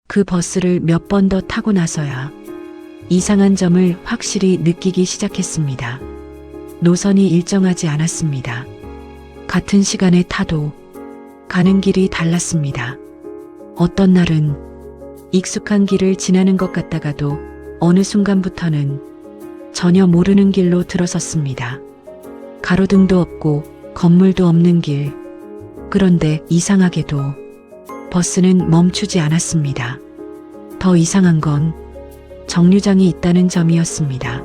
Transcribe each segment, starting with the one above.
그 버스를 몇 번 더 타고 나서야 이상한 점을 확실히 느끼기 시작했습니다. 노선이 일정하지 않았습니다. 같은 시간에 타도 가는 길이 달랐습니다. 어떤 날은 익숙한 길을 지나는 것 같다가도 어느 순간부터는 전혀 모르는 길로 들어섰습니다. 가로등도 없고 건물도 없는 길. 그런데 이상하게도 버스는 멈추지 않았습니다. 더 이상한 건 정류장이 있다는 점이었습니다.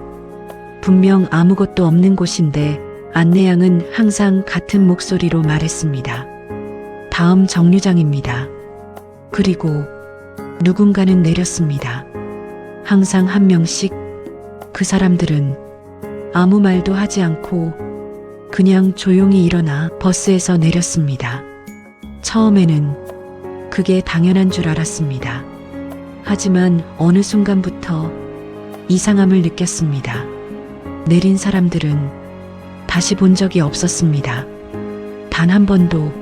분명 아무것도 없는 곳인데 안내양은 항상 같은 목소리로 말했습니다. 다음 정류장입니다. 그리고 누군가는 내렸습니다. 항상 한 명씩. 그 사람들은 아무 말도 하지 않고 그냥 조용히 일어나 버스에서 내렸습니다. 처음에는 그게 당연한 줄 알았습니다. 하지만 어느 순간부터 이상함을 느꼈습니다. 내린 사람들은 다시 본 적이 없었습니다. 단 한 번도.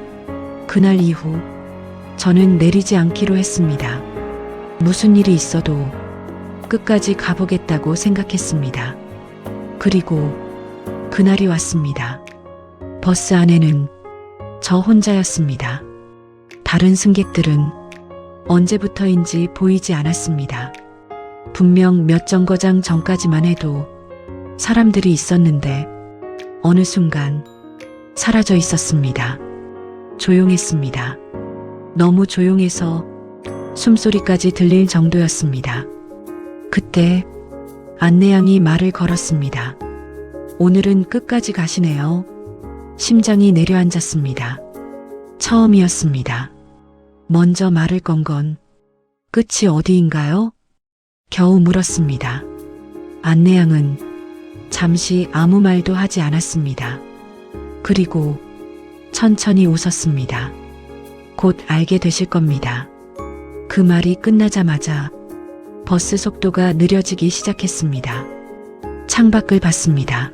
그날 이후 저는 내리지 않기로 했습니다. 무슨 일이 있어도 끝까지 가보겠다고 생각했습니다. 그리고 그날이 왔습니다. 버스 안에는 저 혼자였습니다. 다른 승객들은 언제부터인지 보이지 않았습니다. 분명 몇 정거장 전까지만 해도 사람들이 있었는데 어느 순간 사라져 있었습니다. 조용했습니다. 너무 조용해서 숨소리까지 들릴 정도였습니다. 그때 안내양이 말을 걸었습니다. 오늘은 끝까지 가시네요. 심장이 내려앉았습니다. 처음이었습니다. 먼저 말을 건 건 끝이 어디인가요? 겨우 물었습니다. 안내양은 잠시 아무 말도 하지 않았습니다. 그리고 천천히 웃었습니다. 곧 알게 되실 겁니다. 그 말이 끝나자마자 버스 속도가 느려지기 시작했습니다. 창밖을 봤습니다.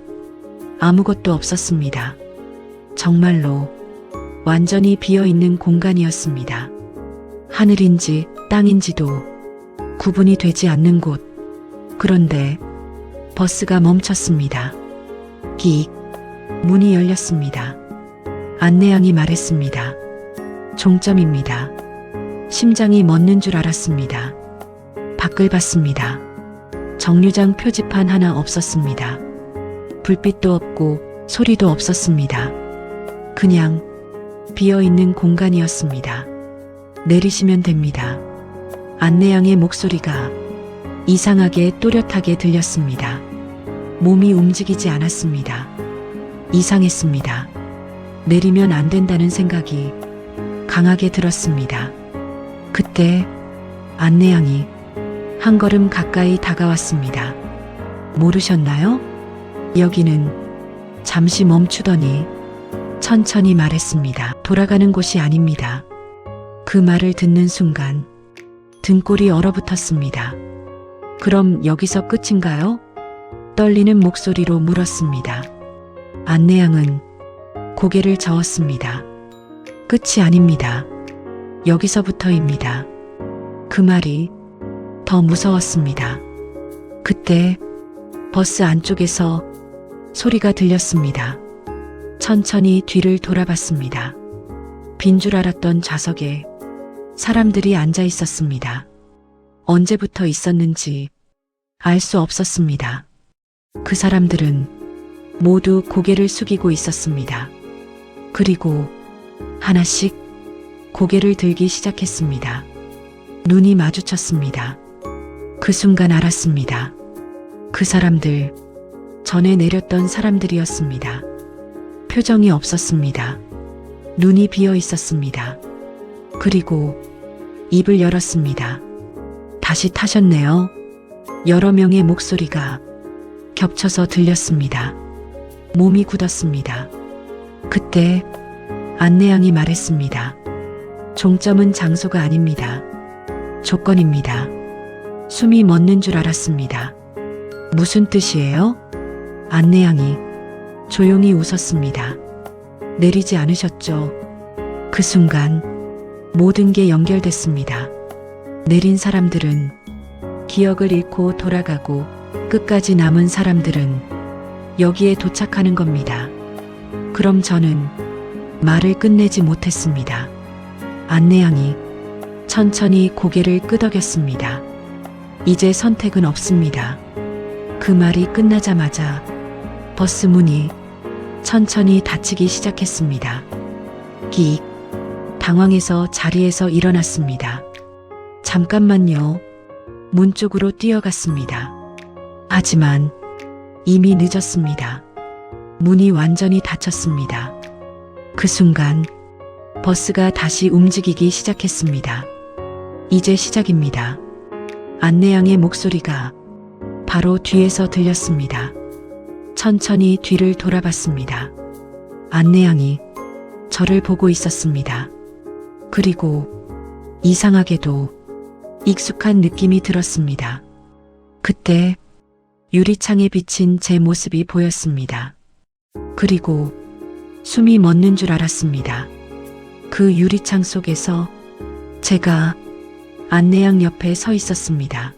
아무것도 없었습니다. 정말로 완전히 비어있는 공간이었습니다. 하늘인지 땅인지도 구분이 되지 않는 곳. 그런데 버스가 멈췄습니다. 끽. 문이 열렸습니다. 안내양이 말했습니다. 종점입니다. 심장이 멎는 줄 알았습니다. 밖을 봤습니다. 정류장 표지판 하나 없었습니다. 불빛도 없고 소리도 없었습니다. 그냥 비어있는 공간이었습니다. 내리시면 됩니다. 안내양의 목소리가 이상하게 또렷하게 들렸습니다. 몸이 움직이지 않았습니다. 이상했습니다. 내리면 안 된다는 생각이 강하게 들었습니다. 그때 안내양이 한 걸음 가까이 다가왔습니다. 모르셨나요? 여기는 잠시 멈추더니 천천히 말했습니다. 돌아가는 곳이 아닙니다. 그 말을 듣는 순간 등골이 얼어붙었습니다. 그럼 여기서 끝인가요? 떨리는 목소리로 물었습니다. 안내양은 고개를 저었습니다. 끝이 아닙니다. 여기서부터입니다. 그 말이 더 무서웠습니다. 그때 버스 안쪽에서 소리가 들렸습니다. 천천히 뒤를 돌아봤습니다. 빈 줄 알았던 좌석에 사람들이 앉아 있었습니다. 언제부터 있었는지 알 수 없었습니다. 그 사람들은 모두 고개를 숙이고 있었습니다. 그리고 하나씩 고개를 들기 시작했습니다. 눈이 마주쳤습니다. 그 순간 알았습니다. 그 사람들, 전에 내렸던 사람들이었습니다. 표정이 없었습니다. 눈이 비어 있었습니다. 그리고 입을 열었습니다. 다시 타셨네요. 여러 명의 목소리가 겹쳐서 들렸습니다. 몸이 굳었습니다. 그때 안내양이 말했습니다. 종점은 장소가 아닙니다. 조건입니다. 숨이 멎는 줄 알았습니다. 무슨 뜻이에요? 안내양이 조용히 웃었습니다. 내리지 않으셨죠? 그 순간 모든 게 연결됐습니다. 내린 사람들은 기억을 잃고 돌아가고 끝까지 남은 사람들은 여기에 도착하는 겁니다. 그럼 저는 말을 끝내지 못했습니다. 안내양이 천천히 고개를 끄덕였습니다. 이제 선택은 없습니다. 그 말이 끝나자마자 버스 문이 천천히 닫히기 시작했습니다. 기 당황해서 자리에서 일어났습니다. 잠깐만요. 문 쪽으로 뛰어갔습니다. 하지만 이미 늦었습니다. 문이 완전히 닫혔습니다. 그 순간 버스가 다시 움직이기 시작했습니다. 이제 시작입니다. 안내양의 목소리가 바로 뒤에서 들렸습니다. 천천히 뒤를 돌아봤습니다. 안내양이 저를 보고 있었습니다. 그리고 이상하게도 익숙한 느낌이 들었습니다. 그때 유리창에 비친 제 모습이 보였습니다. 그리고 숨이 멎는 줄 알았습니다. 그 유리창 속에서 제가 안내양 옆에 서 있었습니다.